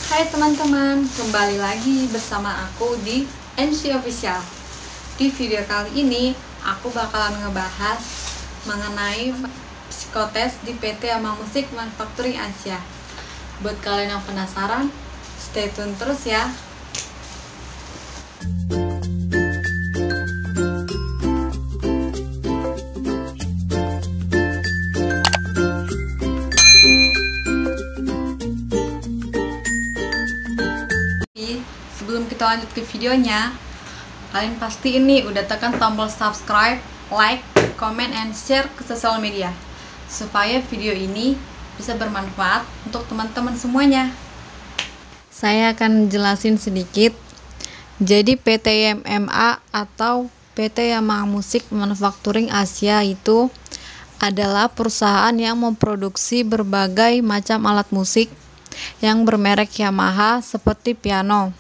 Hai teman-teman, kembali lagi bersama aku di NC Official. Di video kali ini, aku bakalan ngebahas mengenai psikotes di PT Ama Musik Manufacturing Asia. Buat kalian yang penasaran, stay tune terus ya. Sebelum kita lanjut ke videonya, kalian pasti ini udah tekan tombol subscribe, like, comment, and share ke sosial media supaya video ini bisa bermanfaat untuk teman-teman semuanya. Saya akan jelasin sedikit. Jadi PT YMMA atau PT Yamaha Musik Manufacturing Asia itu adalah perusahaan yang memproduksi berbagai macam alat musik yang bermerek Yamaha seperti piano.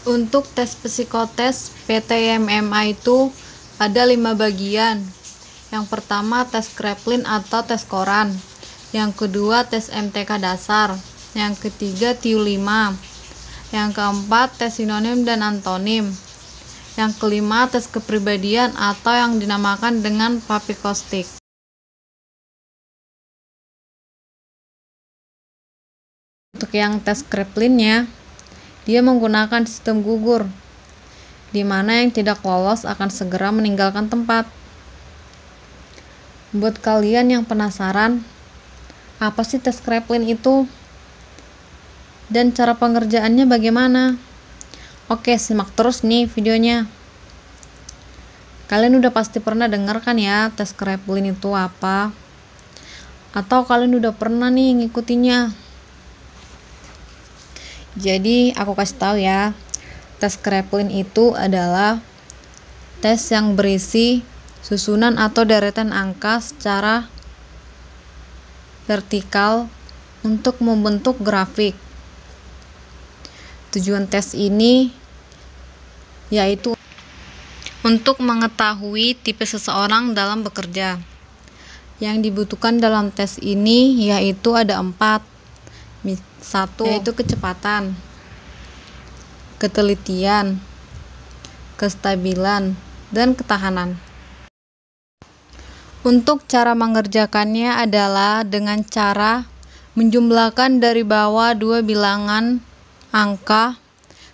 Untuk tes psikotes PT YMMA itu ada 5 bagian. Yang pertama tes Kraepelin atau tes koran. Yang kedua tes MTK dasar. Yang ketiga TIU 5. Yang keempat tes sinonim dan antonim. Yang kelima tes kepribadian atau yang dinamakan dengan papikostik. Untuk yang tes Kraepelinnya, dia menggunakan sistem gugur, di mana yang tidak lolos akan segera meninggalkan tempat. Buat kalian yang penasaran, apa sih tes Kraepelin itu? Dan cara pengerjaannya bagaimana? Oke, simak terus nih videonya. Kalian udah pasti pernah dengar kan ya tes Kraepelin itu apa? Atau kalian udah pernah nih ngikutinnya? Jadi aku kasih tahu ya, tes Kraepelin itu adalah tes yang berisi susunan atau deretan angka secara vertikal untuk membentuk grafik. Tujuan tes ini yaitu untuk mengetahui tipe seseorang dalam bekerja. Yang dibutuhkan dalam tes ini yaitu ada 4. 1. Yaitu kecepatan, ketelitian, kestabilan, dan ketahanan. Untuk cara mengerjakannya adalah dengan cara menjumlahkan dari bawah 2 bilangan angka,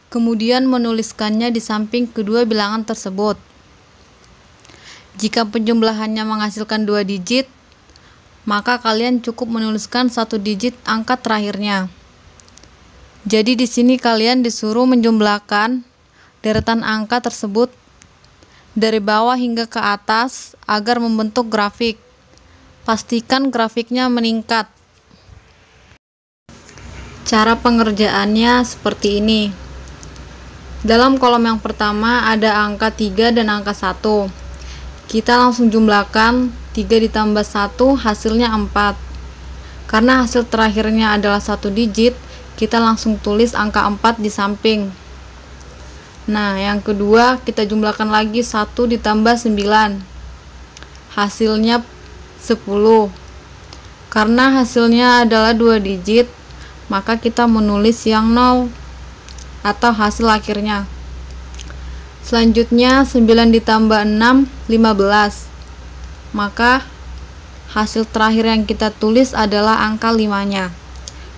kemudian menuliskannya di samping kedua bilangan tersebut. Jika penjumlahannya menghasilkan 2 digit, maka kalian cukup menuliskan 1 digit angka terakhirnya. Jadi di sini kalian disuruh menjumlahkan deretan angka tersebut dari bawah hingga ke atas agar membentuk grafik. Pastikan grafiknya meningkat. Cara pengerjaannya seperti ini. Dalam kolom yang pertama ada angka 3 dan angka 1. Kita langsung jumlahkan 3 ditambah 1 hasilnya 4. Karena hasil terakhirnya adalah 1 digit, kita langsung tulis angka 4 di samping. Nah, yang kedua kita jumlahkan lagi 1 ditambah 9. Hasilnya 10. Karena hasilnya adalah 2 digit, maka kita menulis yang 0 atau hasil akhirnya. Selanjutnya 9 ditambah 6, 15. Maka hasil terakhir yang kita tulis adalah angka 5-nya.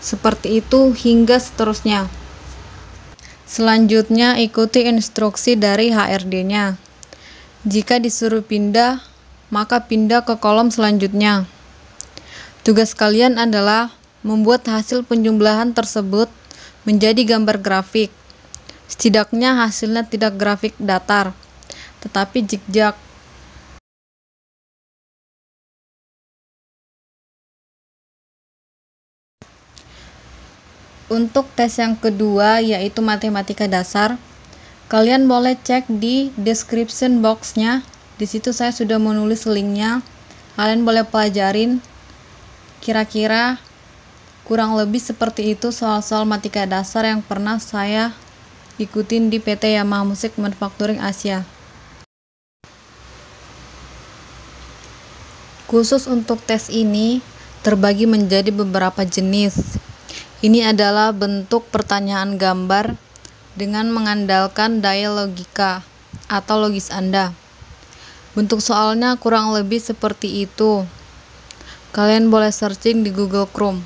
Seperti itu hingga seterusnya. Selanjutnya ikuti instruksi dari HRD-nya. Jika disuruh pindah, maka pindah ke kolom selanjutnya. Tugas kalian adalah membuat hasil penjumlahan tersebut menjadi gambar grafik. Setidaknya hasilnya tidak grafik datar, tetapi zigzag. Untuk tes yang kedua yaitu matematika dasar, kalian boleh cek di description box-nya. Di situ saya sudah menulis linknya. Kalian boleh pelajarin. Kira-kira kurang lebih seperti itu soal-soal matematika dasar yang pernah saya ikutin di PT Yamaha Musik Manufacturing Asia. Khusus untuk tes ini, terbagi menjadi beberapa jenis. Ini adalah bentuk pertanyaan gambar dengan mengandalkan daya logika atau logis Anda. Bentuk soalnya kurang lebih seperti itu. Kalian boleh searching di Google Chrome.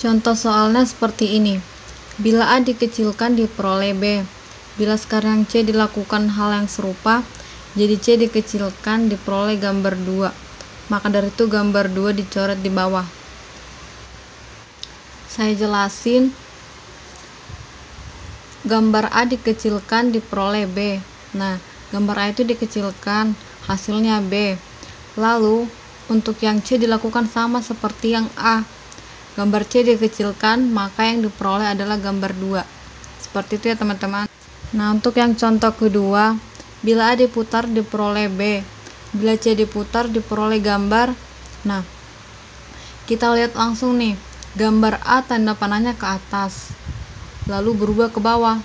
Contoh soalnya seperti ini. Bila A dikecilkan diperoleh B. Bila sekarang C dilakukan hal yang serupa, jadi C dikecilkan diperoleh gambar 2. Maka dari itu gambar 2 dicoret di bawah. Saya jelasin. Gambar A dikecilkan diperoleh B. Nah, gambar A itu dikecilkan, hasilnya B. Lalu, untuk yang C dilakukan sama seperti yang A. Gambar C dikecilkan, maka yang diperoleh adalah gambar 2. Seperti itu ya teman-teman. Nah, untuk yang contoh kedua, bila A diputar diperoleh B. Bila C diputar diperoleh gambar. Nah, kita lihat langsung nih. Gambar A tanda panahnya ke atas, lalu berubah ke bawah.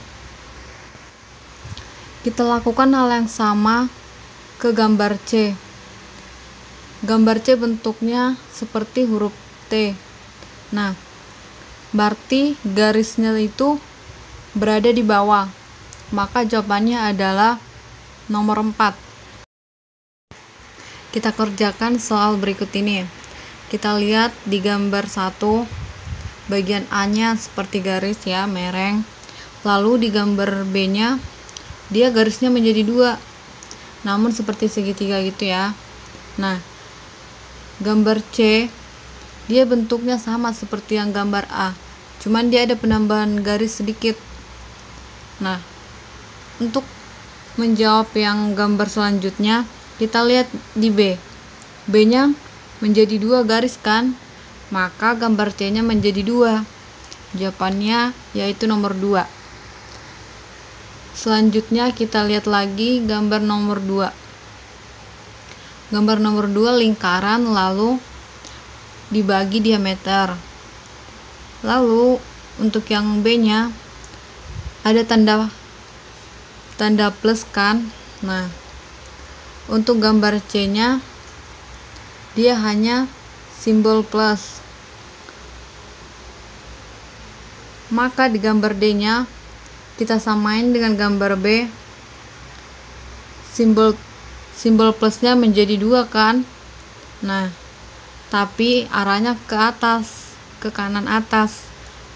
Kita lakukan hal yang sama ke gambar C. Gambar C bentuknya seperti huruf T. Nah, berarti garisnya itu berada di bawah. Maka jawabannya adalah nomor 4. Kita kerjakan soal berikut ini. Kita lihat di gambar 1, bagian A-nya seperti garis ya, mereng. Lalu di gambar B-nya, dia garisnya menjadi 2. Namun seperti segitiga gitu ya. Nah, gambar C, dia bentuknya sama seperti yang gambar A, cuman dia ada penambahan garis sedikit. Nah, untuk menjawab yang gambar selanjutnya, kita lihat di B. B-nya menjadi 2 garis kan? Maka gambar C-nya menjadi 2. Jawabannya yaitu nomor 2. Selanjutnya kita lihat lagi gambar nomor 2. Gambar nomor 2 lingkaran lalu dibagi diameter. Lalu untuk yang B-nya ada tanda plus kan? Nah, untuk gambar C-nya dia hanya simbol plus. Maka di gambar D-nya kita samain dengan gambar B. Simbol plusnya menjadi 2 kan? Nah, tapi arahnya ke atas, ke kanan atas.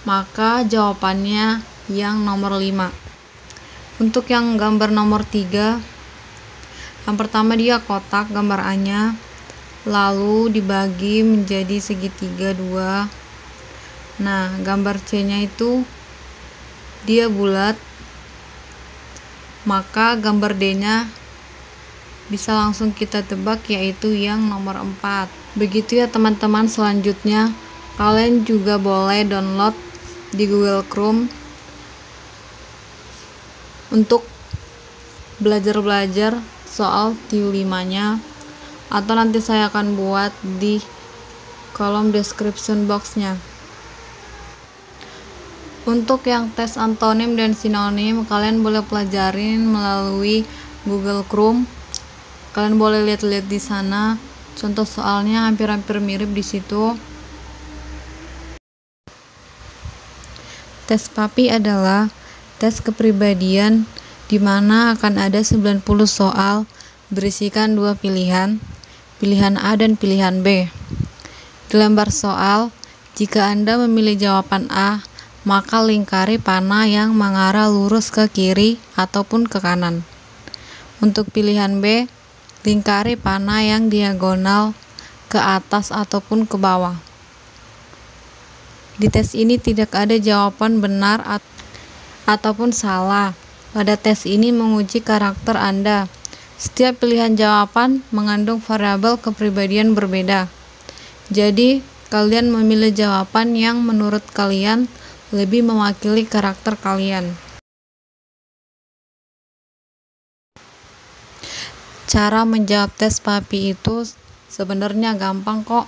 Maka jawabannya yang nomor 5. Untuk yang gambar nomor 3, yang pertama dia kotak gambar A-nya, lalu dibagi menjadi segitiga 2. Nah, gambar C-nya itu dia bulat, maka gambar D-nya bisa langsung kita tebak yaitu yang nomor 4. Begitu ya teman-teman. Selanjutnya kalian juga boleh download di Google Chrome untuk belajar soal TU5-nya, atau nanti saya akan buat di kolom description box-nya. Untuk yang tes antonim dan sinonim, kalian boleh pelajarin melalui Google Chrome. Kalian boleh lihat-lihat di sana. Contoh soalnya hampir-hampir mirip di situ. Tes PAPI adalah tes kepribadian di mana akan ada 90 soal berisikan 2 pilihan, pilihan A dan pilihan B. Di lembar soal, jika Anda memilih jawaban A, maka lingkari panah yang mengarah lurus ke kiri ataupun ke kanan. Untuk pilihan B, lingkari panah yang diagonal ke atas ataupun ke bawah. Di tes ini tidak ada jawaban benar ataupun salah. Pada tes ini menguji karakter Anda. Setiap pilihan jawaban mengandung variabel kepribadian berbeda. Jadi, kalian memilih jawaban yang menurut kalian lebih mewakili karakter kalian. Cara menjawab tes PAPI itu sebenarnya gampang kok.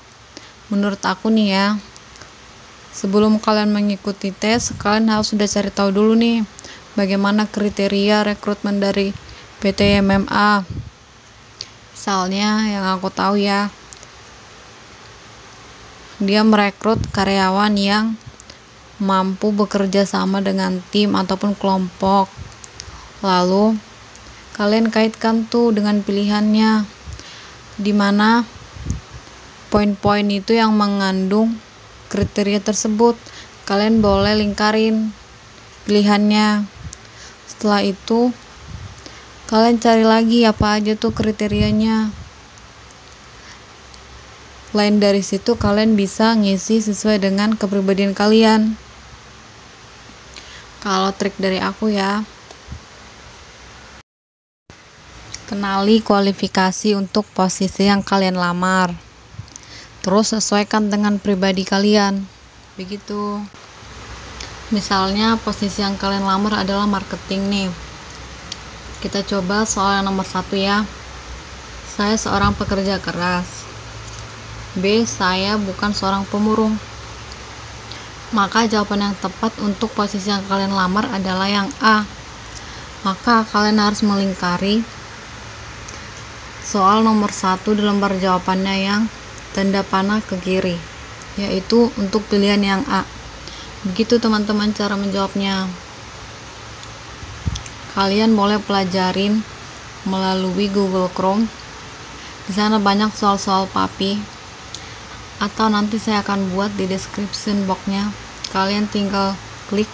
Menurut aku nih ya. Sebelum kalian mengikuti tes, kalian harus sudah cari tahu dulu nih bagaimana kriteria rekrutmen dari PT MMA. Misalnya yang aku tahu ya, dia merekrut karyawan yang mampu bekerja sama dengan tim ataupun kelompok. Lalu kalian kaitkan tuh dengan pilihannya, di mana poin-poin itu yang mengandung kriteria tersebut. Kalian boleh lingkarin pilihannya. Setelah itu kalian cari lagi apa aja tuh kriterianya. Lain dari situ kalian bisa ngisi sesuai dengan kepribadian kalian. Kalau trik dari aku ya, kenali kualifikasi untuk posisi yang kalian lamar. Terus sesuaikan dengan pribadi kalian. Begitu. Misalnya posisi yang kalian lamar adalah marketing nih. Kita coba soal yang nomor 1 ya. Saya seorang pekerja keras. B. Saya bukan seorang pemurung. Maka jawaban yang tepat untuk posisi yang kalian lamar adalah yang A. Maka kalian harus melingkari soal nomor 1 di lembar jawabannya yang tanda panah ke kiri, yaitu untuk pilihan yang A. Begitu teman-teman cara menjawabnya. Kalian boleh pelajarin melalui Google Chrome. Di sana banyak soal-soal PAPI, atau nanti saya akan buat di description box-nya. Kalian tinggal klik